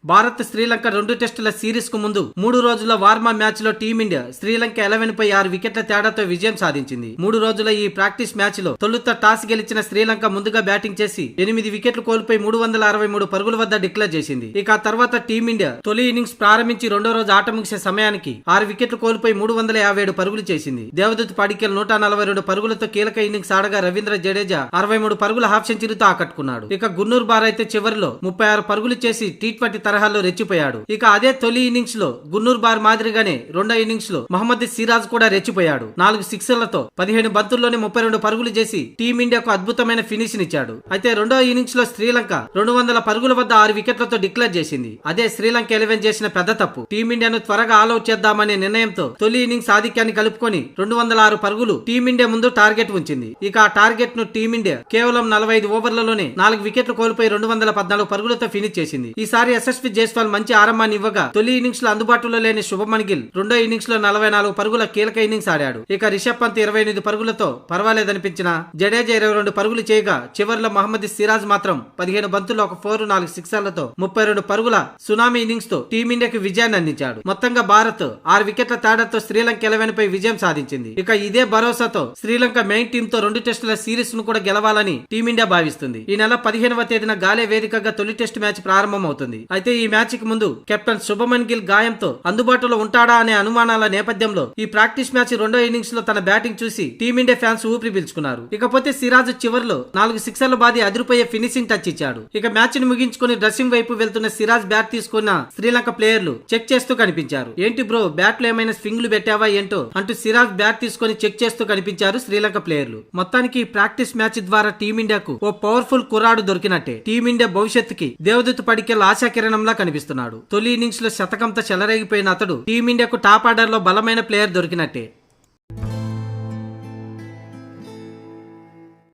భారత్ శ్రీలంక 2 టెస్టుల సిరీస్ కు ముందు 3 రోజుల వార్మా మ్యాచ్ లో టీమిండియా శ్రీలంక 11 పై 6 వికెట్ల తేడాతో విజయం సాధించింది. 3 రోజుల ఈ ప్రాక్టీస్ మ్యాచ్ లో తొలుత టాస్ గెలిచిన శ్రీలంక ముందుగా బ్యాటింగ్ చేసి 8 వికెట్లు కోల్పోయి 363 పరుగుల వద్ద డిక్లేర్ చేసింది. ఇక ఆ తర్వాత టీమిండియా తొలి ఇన్నింగ్స్ ప్రారంభించి రెండో రోజు ఆట ముగిసే సమయానికి 6 వికెట్లు కోల్పోయి 357 పరుగులు చేసింది. దేవదత్ పడిక్కల్ 142 పరుగులతో కీలక ఇన్నింగ్స్ ఆడగా రవీంద్ర జడేజా 63 పరుగుల హాఫ్ సెంచరీతో ఆకట్టుకున్నాడు. ఇక గున్నూర్ బార్ అయితే చివరిలో 36 పరుగులు చేసి టీ20 తరహాలో రెచ్చిపోయాడు. ఇక అదే తొలి ఇన్నింగ్స్ లో గున్నూర్ బార్ మాదిరిగానే రెండో ఇన్నింగ్స్ లో మహమ్మద్ సిరాజ్ కూడా రెచ్చిపోయాడు. 4 సిక్సర్లతో 15 బంతుల్లోనే 32 పరుగులు చేసి టీమిండియాకు అద్భుతమైన ఫినిష్ నిచ్చాడు. అయితే రెండో ఇన్నింగ్స్ లో శ్రీలంక 200 పరుగుల వద్ద 6 వికెట్లతో డిక్లేర్ చేసింది. అదే శ్రీలంక 11 చేసిన పెద్ద తప్పు. టీమిండియాను త్వరగా ఆల్అౌట్ చేద్దామనే నిర్ణయంతో తొలి ఇన్నింగ్స్ ఆధిక్యాన్ని కలుపుకొని 206 పరుగులు టీమిండియా ముందు టార్గెట్ ఉంచింది. ఇక ఆ టార్గెట్ ను టీమిండియా కేవలం 45 ఓవర్లలోనే 4 వికెట్లు కోల్పోయి 214 పరుగులతో ఫినిష్ చేసింది. ఈసారి ఎస్ఎస్వి జైస్వాల్ మంచి ఆరంభాన్ని ఇవ్వగా తొలి ఇన్నింగ్స్ లో అందుబాటులో లేని శుభమన్ గిల్ రెండో ఇన్నింగ్స్ లో 44 పరుగుల కీలక ఇన్నింగ్స్ ఆడాడు. ఇక రిషబ్ పంత్ 28 పరుగులతో పర్వాలేదనిపించిన జడేజా 22 పరుగులు చేయగా చివరిలో మహమ్మద్ సిరాజ్ మాత్రం 15 బంతుల్లో ఒక 4 4 సిక్సర్లతో 32 పరుగుల సునామీ ఇన్నింగ్స్ తో టీమిండియాకి విజయాన్ని అందించాడు. మొత్తంగా భారత్ 6 వికెట్ల తేడాతో శ్రీలంక 11 పై విజయం సాధించింది. ఇక ఇదే భరోసాతో శ్రీలంక మెయిన్ టీమ్ తో 2 టెస్టుల సిరీస్ ను కూడా గెలవాలని టీమిండియా భావిస్తుంది. ఈ నెల 15వ తేదీన గాలే వేదికగా తొలి టెస్ట్ మ్యాచ్ ప్రారంభమవుతుంది. అయితే ఈ మ్యాచ్ కి ముందు కెప్టెన్ శుభమన్ గిల్ గాయంతో అందుబాటులో ఉంటాడా అనే అనుమానాల నేపథ్యంలో ఈ ప్రాక్టీస్ మ్యాచ్ రెండో ఇన్నింగ్స్ లో తన బ్యాటింగ్ చూసి టీమిండియా ఫ్యాన్స్ ఊపిరి పీల్చుకున్నారు. ఇకపోతే సిరాజ్ చివరిలో 4 సిక్సర్లు బాది అదిరిపోయే ఫినిషింగ్ టచ్ ఇచ్చాడు. ఇక మ్యాచ్ ని ముగించుకుని డ్రెస్సింగ్ వైపు వెళ్తున్న సిరాజ్ బ్యాట్ తీసుకున్న శ్రీలంక ప్లేయర్లు చెక్ చేస్తూ కనిపించారు. ఏంటి బ్రో బ్యాట్ లో ఏమైనా స్వింగ్లు పెట్టావా ఏంటో అంటూ సిరాజ్ బ్యాట్ తీసుకుని చెక్ చేస్తూ కనిపించారు శ్రీలంక ప్లేయర్లు. మొత్తానికి ప్రాక్టీస్ మ్యాచ్ ద్వారా టీమిండియాకు ఓ పవర్ఫుల్ కుర్రాడు దొరికినట్టే. టీమిండియా భవిష్యత్తుకి దేవదత్ పడిక్కల్ ఆశాకిరణంలా కనిపిస్తున్నాడు. తొలి ఇన్నింగ్స్ లో శతకంతో చెలరేగిపోయిన అతడు టీమిండియాకు టాప్ ఆర్డర్ లో బలమైన ప్లేయర్ దొరికినట్టే.